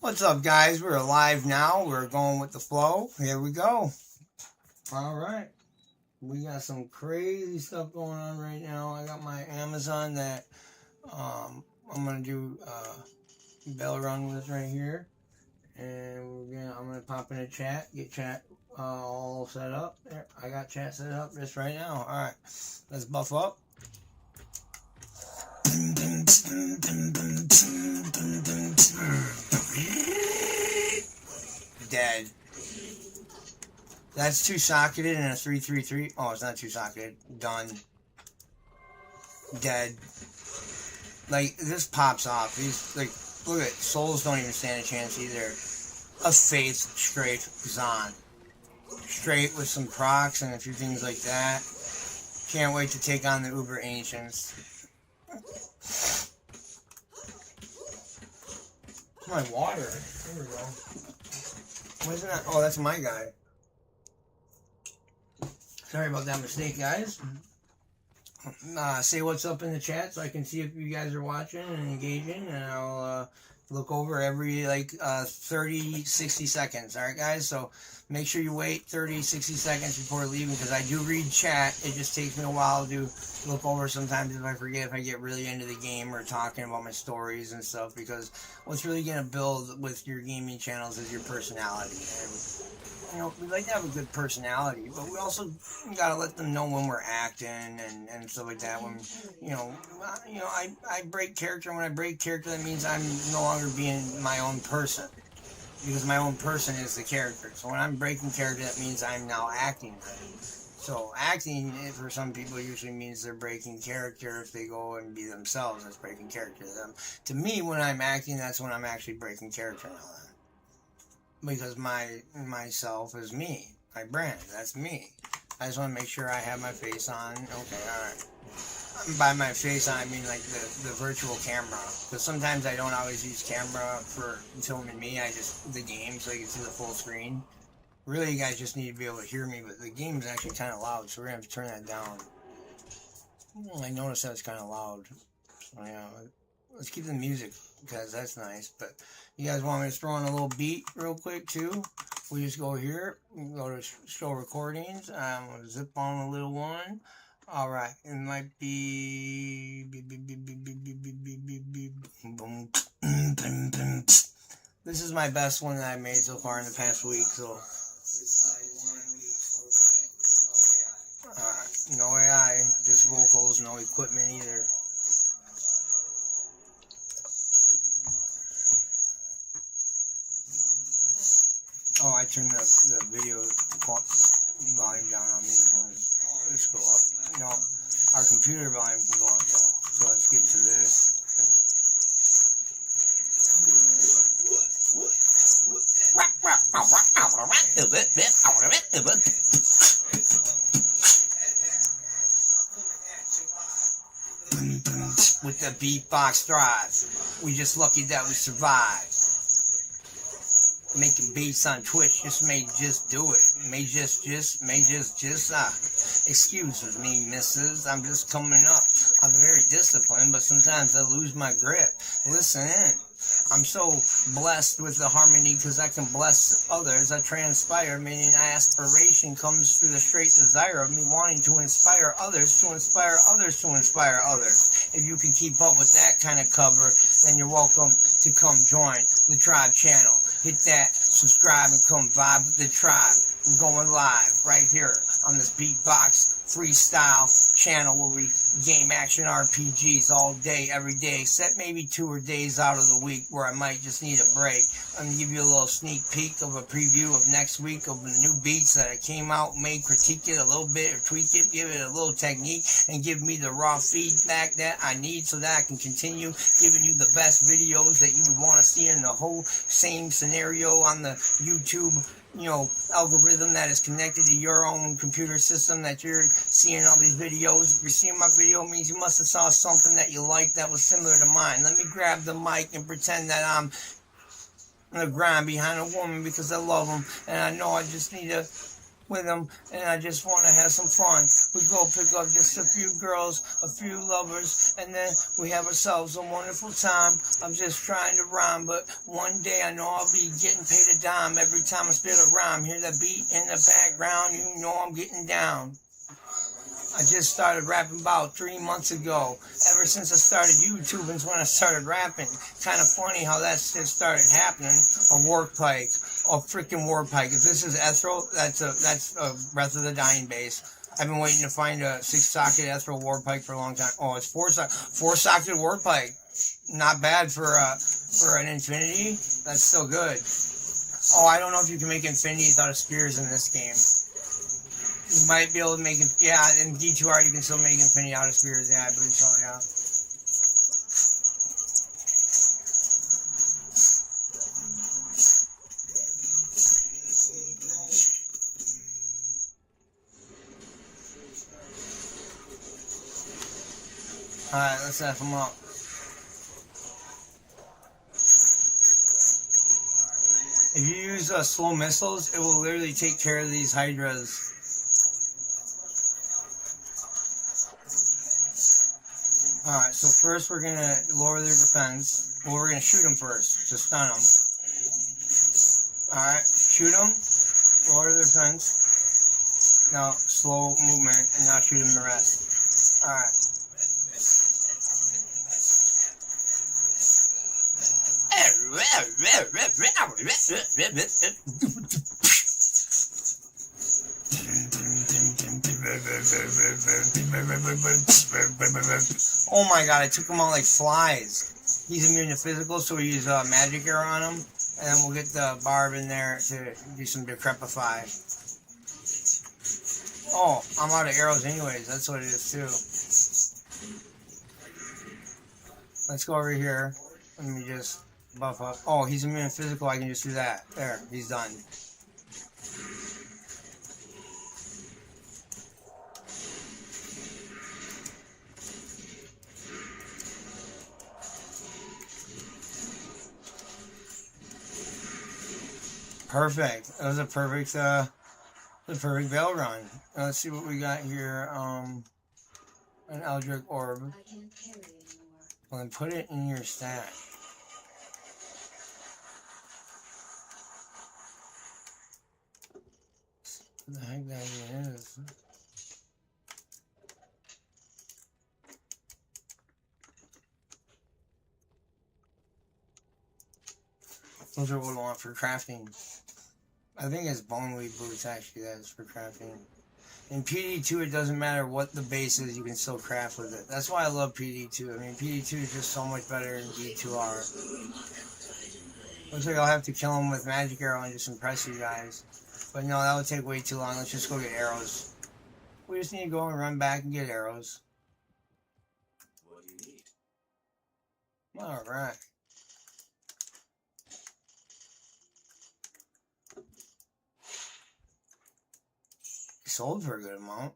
What's up, guys? We're live now. We're going with the flow. Here we go. All right. We got some crazy stuff going on right now. I got my Amazon that I'm going to do bell run with right here. And I'm going to pop in a chat, get chat all set up. There, I got chat set up just right now. All right. Let's buff up. Dead. That's two socketed and a 3-3-3. Oh, it's not two socketed. Done. Dead. Like, this pops off. These, like, look at it. Souls don't even stand a chance either. A Faith straight Zon. Straight with some procs and a few things like that. Can't wait to take on the Uber Ancients. My water. There we go. Why isn't that? Oh, that's my guy. Sorry about that mistake, guys. Say what's up in the chat so I can see if you guys are watching and engaging, and I'll look over every 30, 60 seconds. All right, guys? So make sure you wait 30, 60 seconds before leaving because I do read chat. It just takes me a while to look over sometimes if I forget, if I get really into the game or talking about my stories and stuff, because what's really going to build with your gaming channels is your personality. And, you know, we like to have a good personality, but we also got to let them know when we're acting and stuff like that. When, I break character. When I break character, that means I'm no longer being my own person. Because my own person is the character. So when I'm breaking character, that means I'm now acting. So acting, for some people, usually means they're breaking character. If they go and be themselves, that's breaking character to them. To me, when I'm acting, that's when I'm actually breaking character now. Because myself is me. My brand, that's me. I just want to make sure I have my face on. Okay, alright. By my face on, I mean like the virtual camera. Because sometimes I don't always use camera for filming me. I just, the game, so you can see the full screen. Really, you guys just need to be able to hear me, but the game is actually kind of loud, so we're going to have to turn that down. I noticed that it's kind of loud. So, yeah, let's keep the music, because that's nice. But you guys want me to throw in a little beat real quick, too? We just go here, we go to show recordings. I'm going to zip on a little one. Alright, it might be... This is my best one that I made so far in the past week, so... Alright, no AI, just vocals, no equipment either. Oh, I turned the video volume down on these ones. Let's go up. No, our computer volume can go up though. So let's get to this. With the beatbox drive, we just lucky that we survived. Making beats on Twitch may just do it. May just excuse me, missus. I'm just coming up. I'm very disciplined, but sometimes I lose my grip. Listen in. I'm so blessed with the harmony because I can bless others. I transpire, meaning aspiration comes through the straight desire of me wanting to inspire others, to inspire others, to inspire others. If you can keep up with that kind of cover, then you're welcome to come join the Tribe channel. Hit that subscribe and come vibe with the Tribe. I'm going live right here on this Beatbox Freestyle channel where we game action RPGs all day, every day, except maybe 2 or days out of the week where I might just need a break. I'm going to give you a little sneak peek of a preview of next week of the new beats that I came out, made, critique it a little bit, or tweak it, give it a little technique, and give me the raw feedback that I need so that I can continue giving you the best videos that you would want to see in the whole same scenario on the YouTube algorithm that is connected to your own computer system that you're seeing all these videos. If you're seeing my video, it means you must have saw something that you liked that was similar to mine. Let me grab the mic and pretend that I'm on the grind behind a woman because I love them and I know I just need to with them, and I just want to have some fun. We go pick up just a few girls, a few lovers, and then we have ourselves a wonderful time. I'm just trying to rhyme, but one day I know I'll be getting paid a dime every time I spit a rhyme. Hear the beat in the background, you know I'm getting down. I just started rapping about 3 months ago. Ever since I started YouTubing is when I started rapping. Kind of funny how that shit started happening. A warp pike. A freaking warp pike. If this is Ethereal, that's a Breath of the Dying base. I've been waiting to find a 6-socket Ethereal warp pike for a long time. Oh, it's 4-socket warp pike. Not bad for an infinity. That's still good. Oh, I don't know if you can make infinities out of spears in this game. You might be able to make it, yeah, in D2R you can still make infinity out of spears, yeah, I believe so, yeah. Alright, let's F them up. If you use slow missiles, it will literally take care of these hydras. Alright, so first we're going to lower their defense. Well, we're going to shoot them first to stun them. Alright, shoot them, lower their defense. Now, slow movement, and now shoot them the rest. Alright. Oh my god, I took him out like flies. He's immune to physical, so we use a magic arrow on him, and then we'll get the barb in there to do some decrepify. Oh, I'm out of arrows anyways, that's what it is too. Let's go over here. Let me just buff up. Oh, he's immune to physical, I can just do that. There, he's done. Perfect. That was a perfect veil run. Now let's see what we got here. An Eldritch Orb. Well, then put it in your stack. What the heck that even is? Those are what I want for crafting. I think it's boneweed boots actually that is for crafting. In PD2 it doesn't matter what the base is, you can still craft with it. That's why I love PD2. I mean PD2 is just so much better than D2R. Looks like I'll have to kill him with magic arrow and just impress you guys. But no, that would take way too long. Let's just go get arrows. We just need to go and run back and get arrows. What do you need? Alright. Sold for a good amount.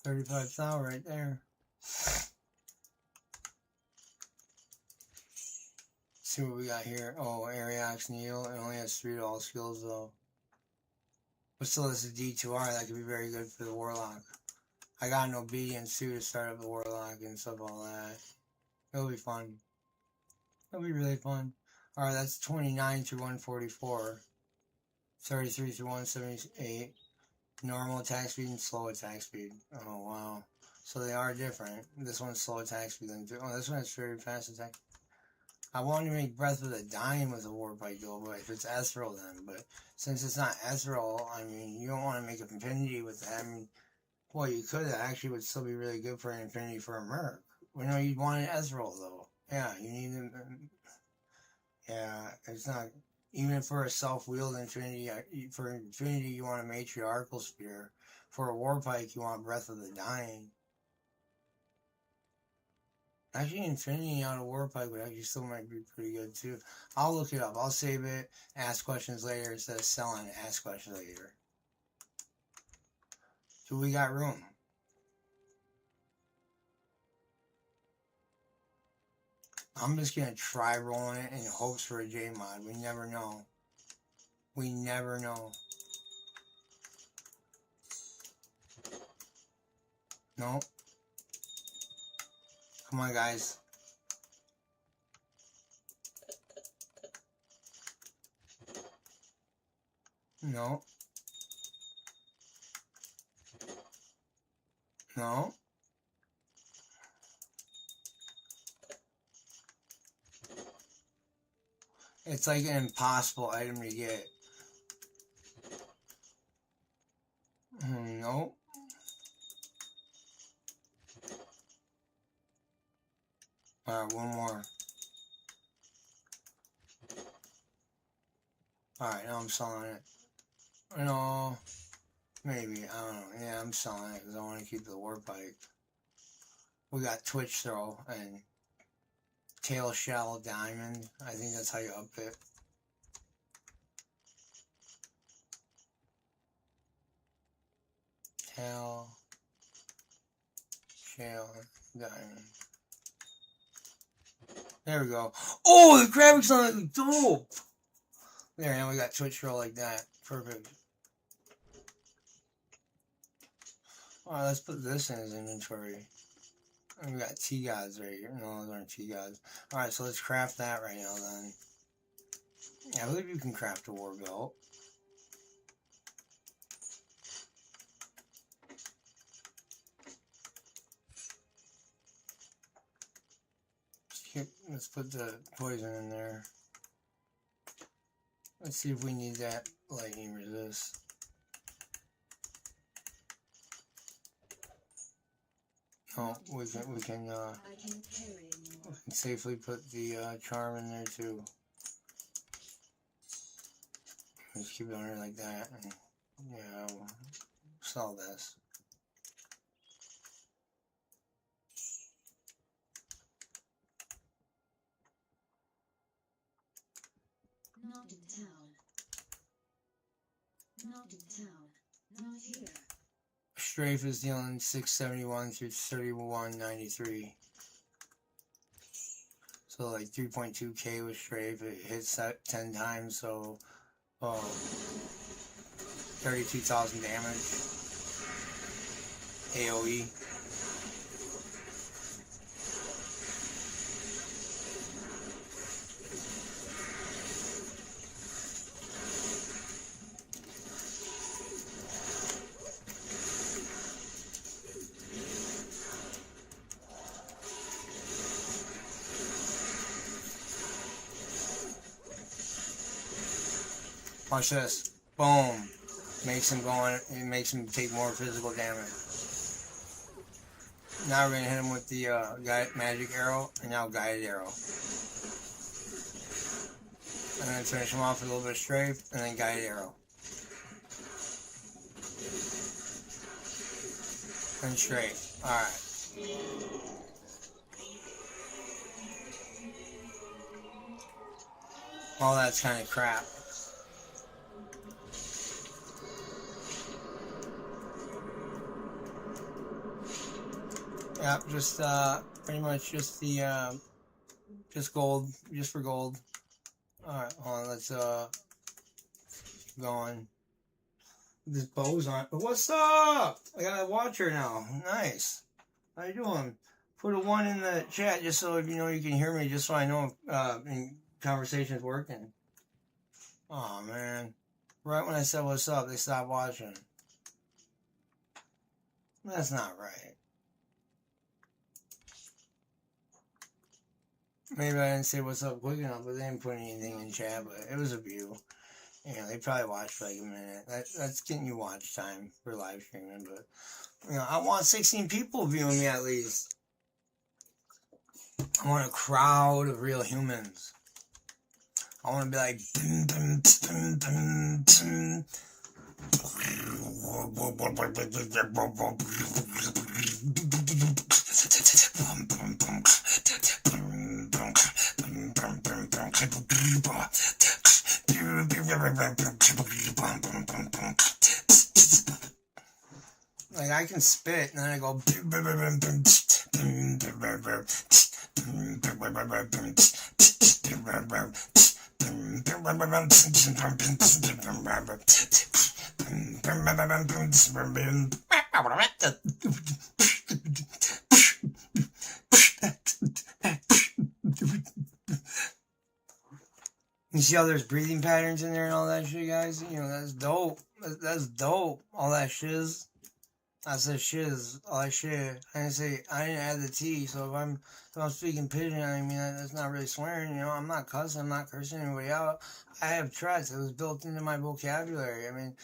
$35,000 right there. See what we got here. Oh, Ariax Neil. It only has 3 to all skills though. But still, this is D2R. That could be very good for the Warlock. I got an Obedience too to start up the Warlock and stuff, all that. It'll be fun. It'll be really fun. Alright, that's 29 through 144. 33 through 178. Normal attack speed and slow attack speed. Oh, wow. So they are different. This one's slow attack speed. Oh, this one has very fast attack. I wanted to make Breath of the Dying with a warp pike though, but if it's ethereal then. But since it's not ethereal, I mean, you don't want to make an infinity with that. I mean, well, you could. That actually would still be really good for an infinity for a merc. We know you'd want an ethereal though. Yeah, you need them. Yeah, it's not. Even for a self-wield infinity, for infinity you want a matriarchal spear. For a warp pike you want Breath of the Dying. Actually, Infinity out of Warpipe would actually still might be pretty good too. I'll look it up. I'll save it. Ask questions later instead of selling. Ask questions later. So we got room. I'm just gonna try rolling it in hopes for a J mod. We never know. We never know. No. Come on, guys. No. No. It's like an impossible item to get. No. Alright, one more. Alright, now I'm selling it. No. Maybe. I don't know. Yeah, I'm selling it because I want to keep the Warpipe. We got Twitch Throw and Tail Shell Diamond. I think that's how you up it. Tail Shell Diamond. There we go. Oh, the graphics on it dope. There, now we got Twitch Throw like that. Perfect. Alright, let's put this in his inventory. And we got T-Gods right here. No, those aren't T-Gods. Alright, so let's craft that right now then. Yeah, I believe you can craft a war belt. Let's put the poison in there. Let's see if we need that lightning resist. Oh, we can safely put the charm in there too. Just keep it under like that, and yeah, we'll sell this. Not in town. Not in town. Not here. Strafe is dealing 671 through 3193. So like 3.2k with Strafe. It hits that 10 times, so 32,000 damage. AoE. Watch this. Boom. Makes him go on, it makes him take more physical damage. Now we're going to hit him with the magic arrow, and now guided arrow. And then finish him off with a little bit of strafe, and then guided arrow. And strafe. Alright. All that's kind of crap. Yep, just pretty much just the just gold, just for gold. Alright, hold on, let's keep going. This bow's on, but what's up? I got a watcher now. Nice. How you doing? Put a 1 in the chat just so if you know you can hear me, just so I know if conversation's working. Oh man. Right when I said what's up, they stopped watching. That's not right. Maybe I didn't say what's up quick enough, but they didn't put anything in chat, but it was a view. You know, they probably watched for like a minute. That's getting you watch time for live streaming, but, you know, I want 16 people viewing me at least. I want a crowd of real humans. I want to be like, Like I can spit and then I go. You see how there's breathing patterns in there and all that shit, guys? You know, that's dope. That's dope. All that shiz. I said shiz. All that shit. I didn't add the T, so if I'm speaking pigeon, I mean, that's not really swearing, you know? I'm not cussing. I'm not cursing anybody out. I have threats. It was built into my vocabulary. I mean,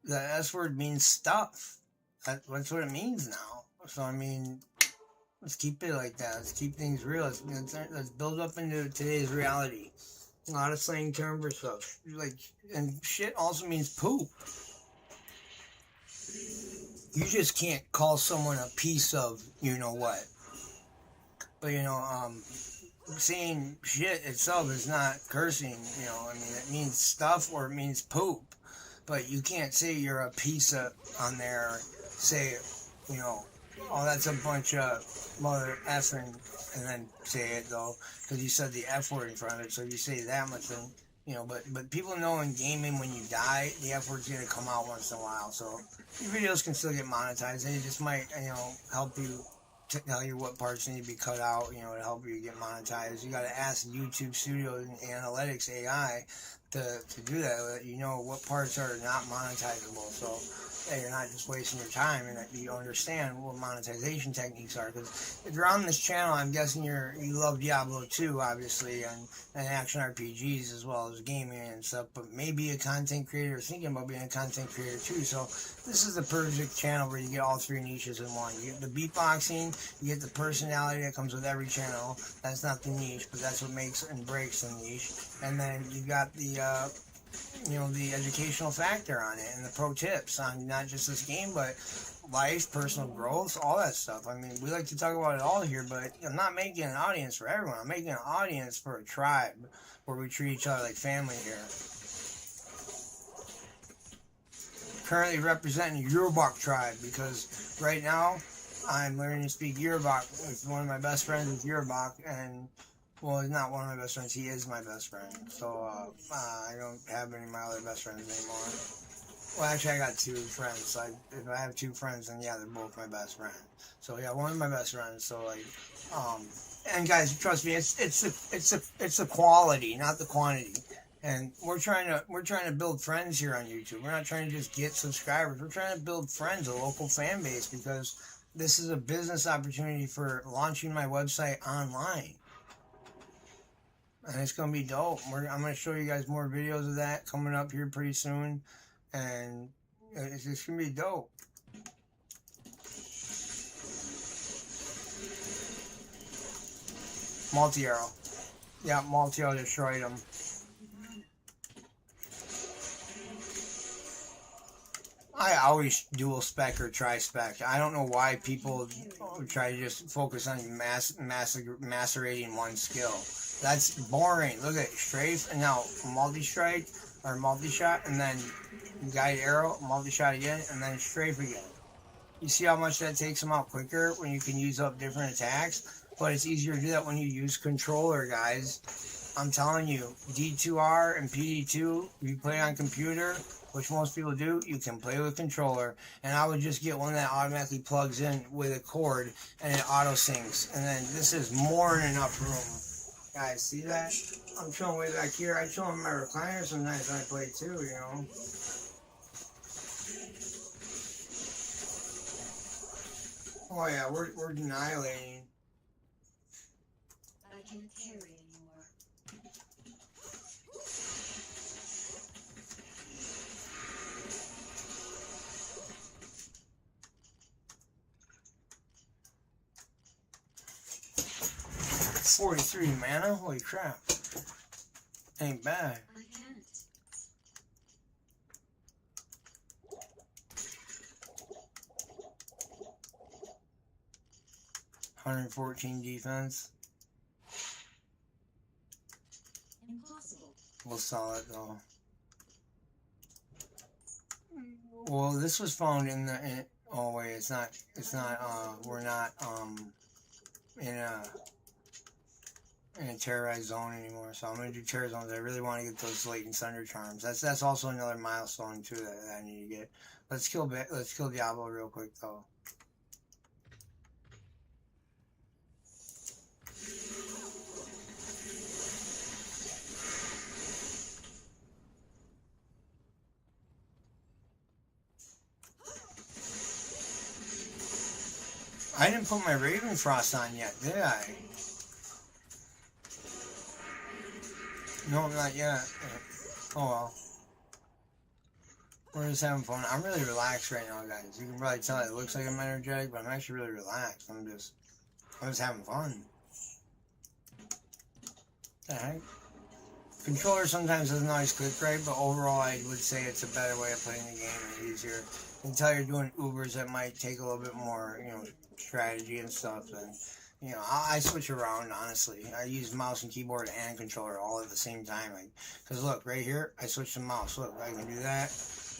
the S word means stuff. That's what it means now. So, I mean, let's keep it like that. Let's keep things real. Let's build up into today's reality. A lot of slang term for stuff. Like, and shit also means poop. You just can't call someone a piece of you know what. But, you know, saying shit itself is not cursing, you know. I mean, it means stuff or it means poop. But you can't say you're a piece of on there, say, you know, oh, that's a bunch of mother effing, and then say it, though, because you said the F word in front of it, so you say that much, then, you know, but people know in gaming when you die, the F word's going to come out once in a while, so your videos can still get monetized, and it just might, you know, help you to tell you what parts need to be cut out, you know, to help you get monetized. You got to ask YouTube Studio and Analytics AI to do that, you know what parts are not monetizable, so that you're not just wasting your time and that you understand what monetization techniques are. Because if you're on this channel, I'm guessing you love Diablo 2, obviously, and action RPGs as well as gaming and stuff, but maybe a content creator thinking about being a content creator too. So this is the perfect channel where you get all three niches in one. You get the beatboxing, you get the personality that comes with every channel. That's not the niche, but that's what makes and breaks the niche. And then you got the you know, the educational factor on it and the pro tips on not just this game, but life, personal growth, all that stuff. I mean, we like to talk about it all here, but I'm not making an audience for everyone. I'm making an audience for a tribe where we treat each other like family here. Currently representing Yorubok tribe because right now I'm learning to speak Yorubok with one of my best friends is Yorubok, and well, he's not one of my best friends. He is my best friend. So, I don't have any of my other best friends anymore. Well, actually, I got two friends. So if I have two friends, then yeah, they're both my best friend. So yeah, one of my best friends. So like, and guys, trust me, it's the quality, not the quantity. And we're trying to build friends here on YouTube. We're not trying to just get subscribers. We're trying to build friends, a local fan base, because this is a business opportunity for launching my website online. And it's going to be dope. I'm going to show you guys more videos of that coming up here pretty soon. And it's just going to be dope. Multi-arrow. Yeah, multi-arrow destroyed him. I always dual spec or tri-spec. I don't know why people try to just focus on macerating one skill. That's boring. Look at strafe and now multi-strike or multi-shot and then guide arrow, multi-shot again, and then strafe again. You see how much that takes them out quicker when you can use up different attacks? But it's easier to do that when you use controller, guys. I'm telling you, D2R and PD2, if you play on computer, which most people do, you can play with controller. And I would just get one that automatically plugs in with a cord and it auto syncs. And then this is more than enough room. Guys, see that? I'm chilling way back here. I chill in my recliner sometimes when I play too, you know. Oh yeah, we're annihilating. I can't carry anymore. $43 mana? Holy crap. Ain't bad. I can't. $114 defense. Impossible. We'll sell it though. Well, this was found in the. Oh wait, it's not. We're not in a terrorized zone anymore. So I'm gonna do terror zones. I really want to get those latent thunder charms. That's also another milestone too that I need to get. Let's kill Diablo real quick though. I didn't put my Raven Frost on yet, did I? No, not yet. Oh well. We're just having fun. I'm really relaxed right now, guys. You can probably tell it looks like I'm energetic, but I'm actually really relaxed. I'm just having fun. The heck? Controller sometimes doesn't always click right, but overall I would say it's a better way of playing the game and easier. Until you're doing Ubers that might take a little bit more, strategy and stuff, and I switch around, honestly. I use mouse and keyboard and controller all at the same time, because look right here, I switch to mouse. Look, I can do that.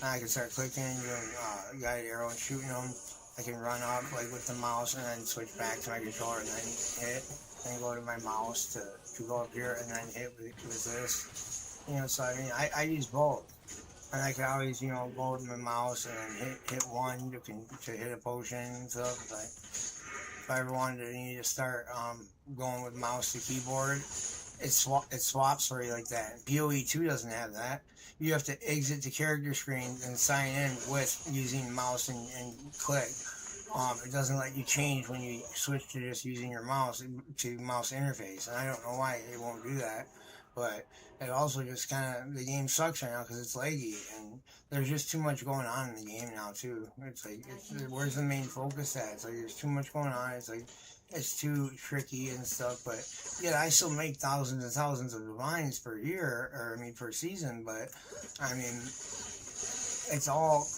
Now I can start clicking, doing guided arrow and shooting them. I can run up with the mouse and then switch back to my controller and then hit, and go to my mouse to go up here and then hit with this. So I mean, I use both. And I can always, go with my mouse and then hit one to hit a potion and stuff. If I ever wanted to start going with mouse to keyboard, it swaps for you like that. PoE 2 doesn't have that. You have to exit the character screen and sign in with using mouse and click. It doesn't let you change when you switch to just using your mouse to mouse interface. And I don't know why it won't do that. But it also just the game sucks right now because it's laggy, and there's just too much going on in the game now too. It's where's the main focus at? It's there's too much going on. It's too tricky and stuff, but yeah, I still make thousands and thousands of divines per year, or per season, but I mean, it's all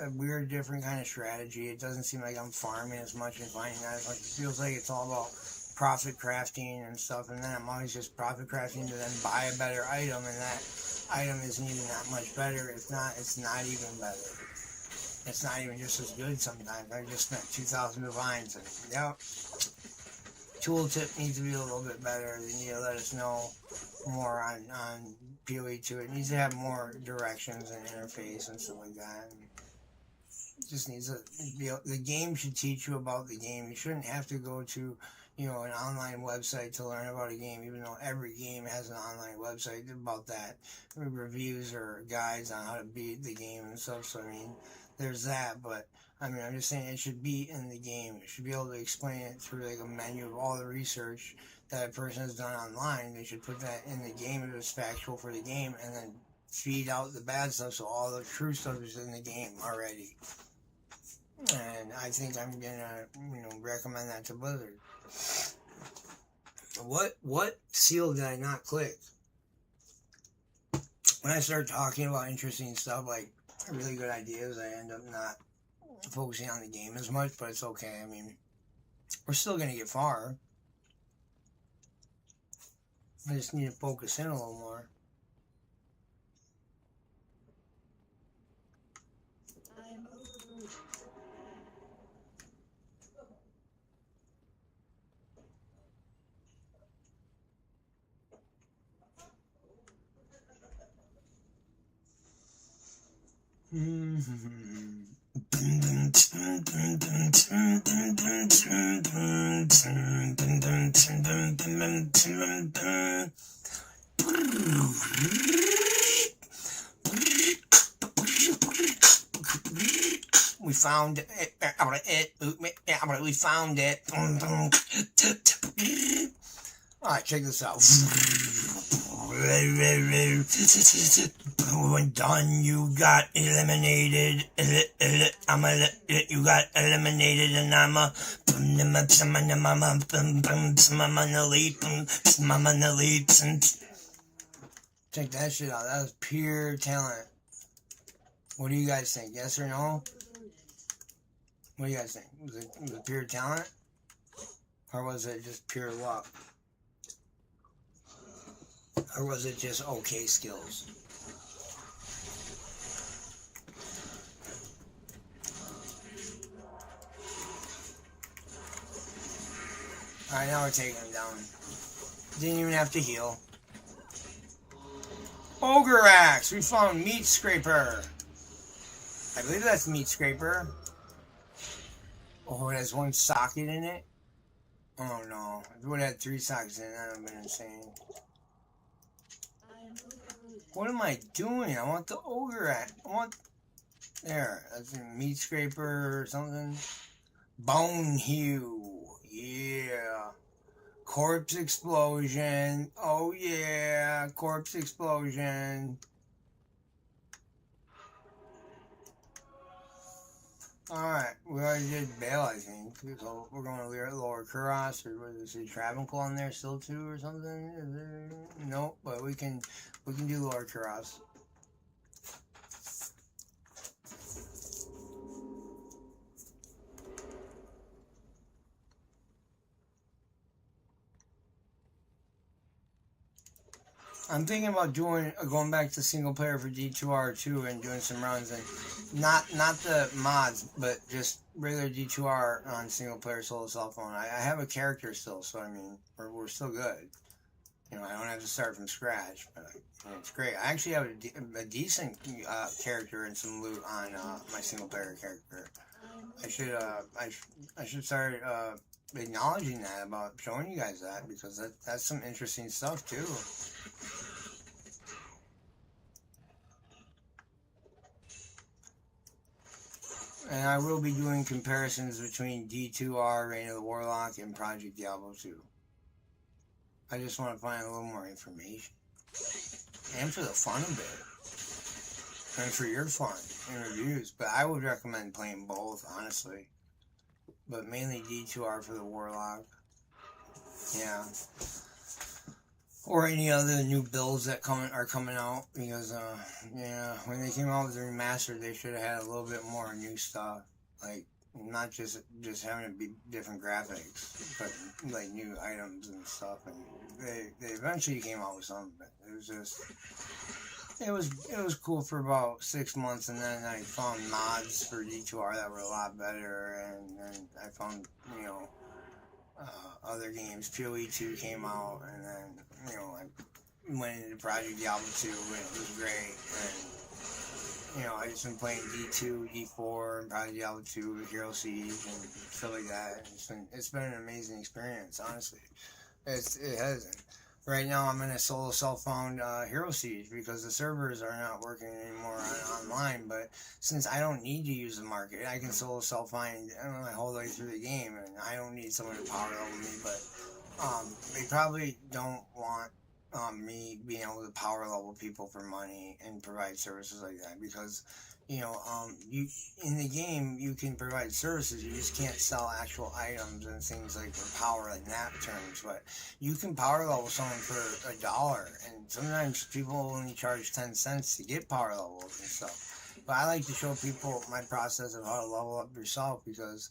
a weird, different kind of strategy. It doesn't seem like I'm farming as much and finding that as much. It feels like it's all about profit crafting and stuff, and then I'm always just profit crafting to then buy a better item, and that item isn't even that much better. If not, it's not even better. It's not even just as good sometimes. I just spent 2,000 divines, and yep. Tooltip needs to be a little bit better. They need to let us know more on PoE 2. It needs to have more directions and interface and stuff like that. And it just needs to be, the game should teach you about the game. You shouldn't have to go to an online website to learn about a game, even though every game has an online website about that. Reviews or guides on how to beat the game and stuff. So, I mean, there's that, but I'm just saying it should be in the game. It should be able to explain it through a menu of all the research that a person has done online. They should put that in the game if it's factual for the game, and then feed out the bad stuff so all the true stuff is in the game already. And I think I'm gonna, recommend that to Blizzard. What seal did I not click? When I start talking about interesting stuff, like really good ideas, I end up not focusing on the game as much, but it's okay. I mean, we're still gonna get far. I just need to focus in a little more. We found it. We found it. Alright, check this out. When done, you got eliminated. You got eliminated, and I'm a check that shit out. That was pure talent. What do you guys think? Yes or no? What do you guys think? Was it pure talent? Or was it just pure luck? Or was it just okay skills? Alright, now we're taking him down. Didn't even have to heal. Ogre axe! We found meat scraper. I believe that's meat scraper. Oh, it has one socket in it? Oh no. If it would have had 3 sockets in it, that would have been insane. What am I doing? I want the ogre axe. I want... There. That's a meat scraper or something. Bone hew. Yeah. Corpse explosion. Oh yeah. Corpse explosion. Alright, we already did Bale, I think. So we're going to Lower Kuros, or what is it, Travancore in there still too, or something? Nope, but we can do Lower Kuros. I'm thinking about going back to single player for D2R2 and doing some runs, and not the mods, but just regular D2R on single player solo cell phone. I have a character still, so I mean we're still good. You know, I don't have to start from scratch, but it's great. I actually have a decent character and some loot on my single player character. I should start acknowledging that, about showing you guys that, because that's some interesting stuff too. And I will be doing comparisons between D2R, Reign of the Warlock, and Project Diablo 2. I just want to find a little more information. And for the fun of it. And for your fun and reviews. But I would recommend playing both, honestly. But mainly D2R for the Warlock. Yeah. Or any other new builds that are coming out, because yeah, when they came out with the remastered, they should have had a little bit more new stuff, like not just having to be different graphics, but like new items and stuff. And they eventually came out with something, but it was cool for about 6 months, and then I found mods for D2R that were a lot better, and then I found, you know, other games. PoE 2 came out, and then, you know, I went into Project Diablo 2, and it was great. And, you know, I just been playing D2, D4, and Project Diablo 2, Hero Siege, and stuff like that. And it's been an amazing experience, honestly. It hasn't. Right now, I'm in a solo self-found Hero Siege, because the servers are not working anymore online. But since I don't need to use the market, I can solo self-find my whole way through the game, and I don't need someone to power level me. But they probably don't want me being able to power level people for money and provide services like that, because, you know, you in the game you can provide services, you just can't sell actual items and things like for power in that terms. But you can power level someone for $1, and sometimes people only charge 10 cents to get power levels and stuff. But I like to show people my process of how to level up yourself, because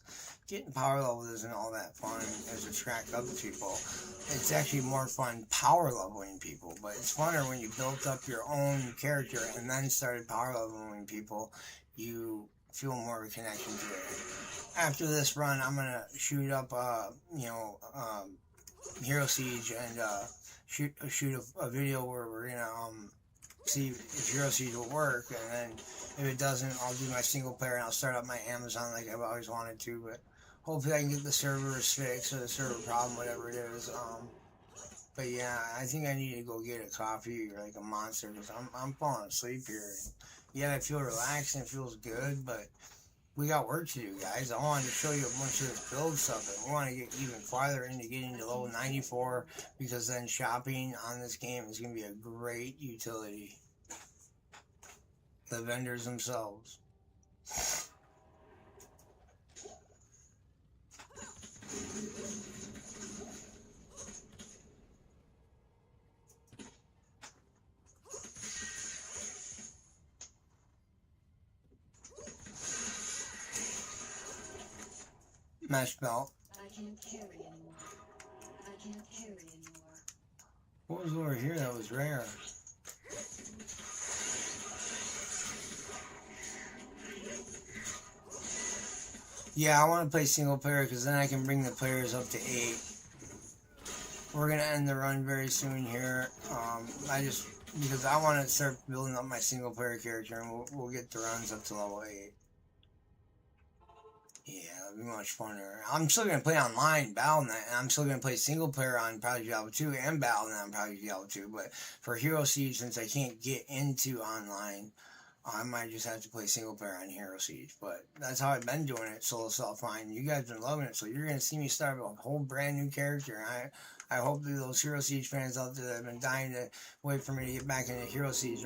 getting power level isn't all that fun as it crack up people. It's actually more fun power leveling people, but it's funner when you built up your own character and then started power leveling people. You feel more of a connection to it. After this run, I'm gonna shoot up, you know, Hero Siege, and shoot a video where we're gonna see if Hero Siege will work, and then if it doesn't, I'll do my single player and I'll start up my Amazon like I've always wanted to. But hopefully I can get the servers fixed, or the server problem, whatever it is. But yeah, I think I need to go get a coffee or like a monster, because I'm falling asleep here. Yeah, I feel relaxed and it feels good, but we got work to do, guys. I wanted to show you a bunch of this build stuff, and we want to get even farther into getting to level 94, because then shopping on this game is going to be a great utility. The vendors themselves. Mesh belt. I can't carry anymore. I can't carry anymore. What was over here that was rare? Yeah, I want to play single player, because then I can bring the players up to 8. we're gonna end the run very soon here. Because I want to start building up my single player character, and we'll get the runs up to level 8. Yeah, it'll be much funner. I'm still gonna play online Battle.net, and I'm still gonna play single player on probably Diablo 2 and Battle.net on probably Diablo 2. But for Hero Siege, since I can't get into online, I might just have to play single player on Hero Siege. But that's how I've been doing it, solo self-fine. You guys been loving it, so you're gonna see me start a whole brand new character. I hope that those Hero Siege fans out there that have been dying to wait for me to get back into Hero Siege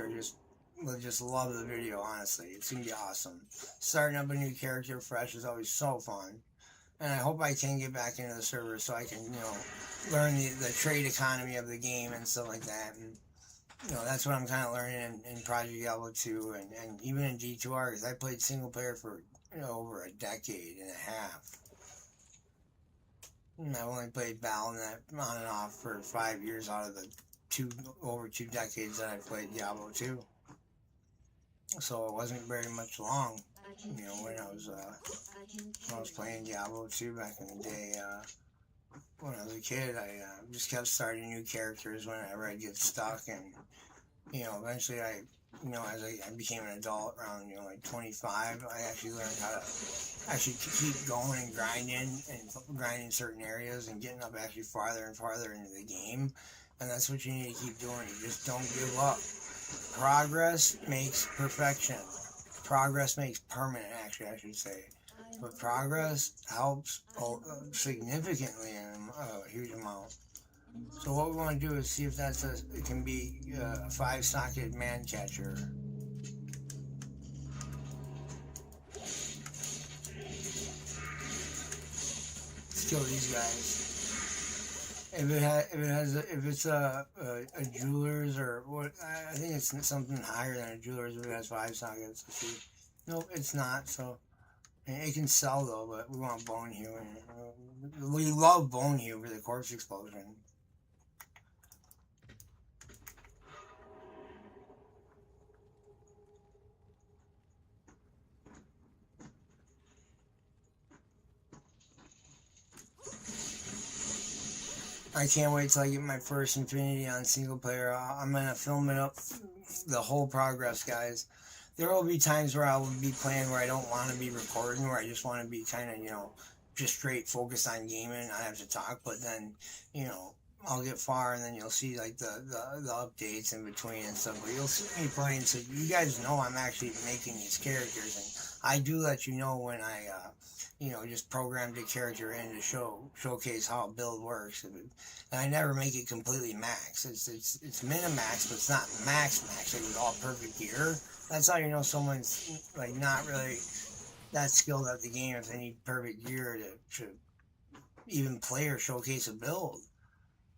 will just love the video, honestly. It's going to be awesome. Starting up a new character fresh is always so fun. And I hope I can get back into the server so I can, learn the trade economy of the game and stuff like that. And, that's what I'm kind of learning in Project Diablo 2 and even in D2R, because I played single player for, over a decade and a half. And I've only played Battle.net on and off for 5 years out of the over 2 decades that I played Diablo 2. So it wasn't very much long, when I was playing Diablo 2 back in the day. When I was a kid, I just kept starting new characters whenever I'd get stuck, and eventually as I became an adult around like 25, I actually learned how to actually keep going and grinding certain areas and getting up actually farther and farther into the game. And that's what you need to keep doing. You just don't give up. Progress makes perfection. Progress makes permanent, actually, I should say. But progress helps significantly in a huge amount. So what we want to do is see if it can be a 5-socket man catcher. Let's kill these guys. If it's a jeweler's or what, I think it's something higher than a jeweler's if it has 5 sockets. Let's see. Nope, it's not. So it can sell though, but we want bone hew. We love bone hew for the corpse explosion. I can't wait till I get my first Infinity on single player. I'm going to film it up, the whole progress, guys. There will be times where I will be playing where I don't want to be recording, where I just want to be kind of, just straight focused on gaming. I have to talk, but then, I'll get far and then you'll see like the updates in between and stuff. But you'll see me playing, so you guys know I'm actually making these characters. And I do let you know when I, just programmed a character in to showcase how a build works. And I never make it completely max. It's min-max, but it's not max, like with all perfect gear. That's how you know someone's like not really that skilled at the game if they need perfect gear to even play or showcase a build.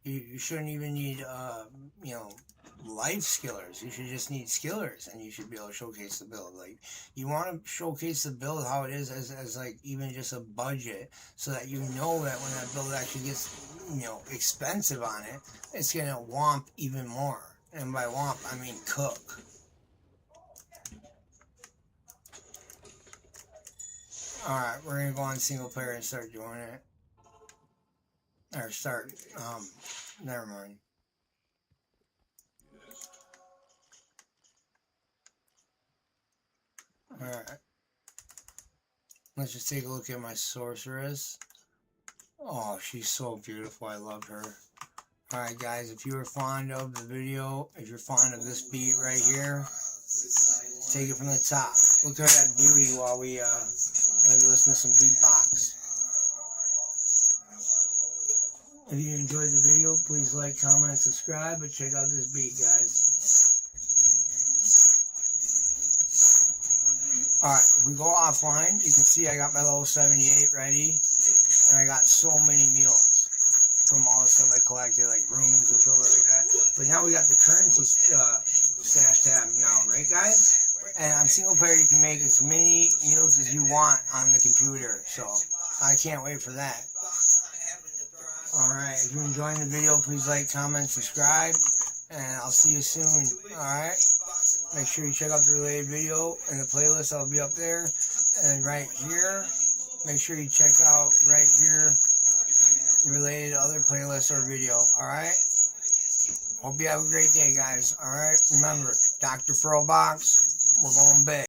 You shouldn't even need life skillers. You should just need skillers, and you should be able to showcase the build. Like, you want to showcase the build how it is as like even just a budget, so that you know that when that build actually gets expensive on it, it's gonna womp even more. And by womp I mean cook. Alright, we're gonna go on single player and start doing it. Or start, never mind. Alright. Let's just take a look at my sorceress. Oh, she's so beautiful. I love her. Alright, guys, if you were fond of the video, if you're fond of this beat right here, take it from the top. Look at that beauty while we listen to some beatbox. If you enjoyed the video, please like, comment, and subscribe, but check out this beat, guys. Alright, if we go offline, you can see I got my level 78 ready, and I got so many meals from all the stuff I collected, like runes and stuff like that. But now we got the currency stash tab now, right, guys? And on single player, you can make as many meals as you want on the computer, so I can't wait for that. Alright, if you're enjoying the video, please like, comment, subscribe, and I'll see you soon. Alright, make sure you check out the related video in the playlist. I'll be up there. And right here, make sure you check out right here the related related other playlists or video. Alright? Hope you have a great day, guys. Alright? Remember, DrFurlbox, we're going big.